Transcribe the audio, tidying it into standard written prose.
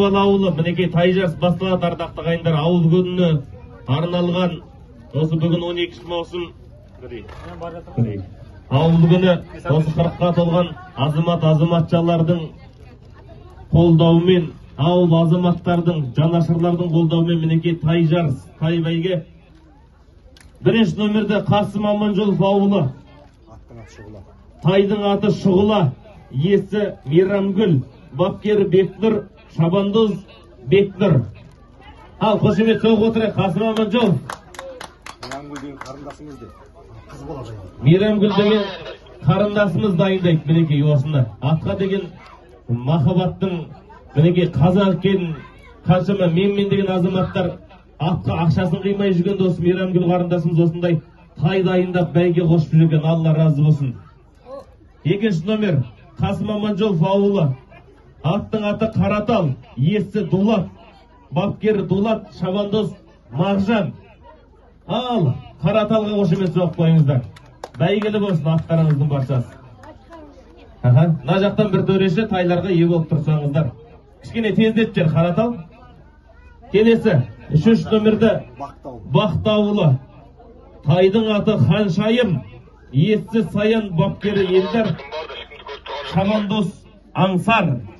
Көкшебал ауылы мінекей тай жарыс басталады ардақты ағайындар. Ауыл күніне арналған осы бүгін 12 маусым ауыл күні осы 40-қа толған азаматшалардың қолдауымен, ауыл азаматтардың, жанашырлардың қолдауымен мінекей тай жарыс, тай бәйге. Бірінші номерде Қасым Аманжолов ауылы. Тайдың аты Шұғыла, иесі Мейрамгүл, бапкері Бектұр, Шабандоз Бектұр. Ал қошемет соғып отырайық, Қасым Аманжолов. Мейрамгүл деген қарындасымыз де қыз болады. Мейрамгүл деген қарындасымыз дайындайды мінекей осында. Атқа деген махаббаттың мінекей қазақ екенін қаншама мен деген азаматтар атқа ақшасын қимай жүрген досы Мейрамгүл қарындасымыз осындай тай дайындап бәйге қосып жүрген. Алла разы болсын. Екінші номер Қасым Аманжолов ауылы. Аттың аты Қаратал, иесі Дулат, бапкері Дулат, Шабандоз Мағжан. Ал Қараталға қошемет соғып қойыңыздар. Бәйгелі болсын аттарыңыздың баршасы. Мына жақтан бір төреші тайларға ие болып тұрсаңыздар. Кішкене тездет жер Қаратал. Келесі үшінші номерді Бақты ауылы. Тайдың аты Ханшайым, иесі Саян, бапкері Елдар, Шабандоз Аңсар.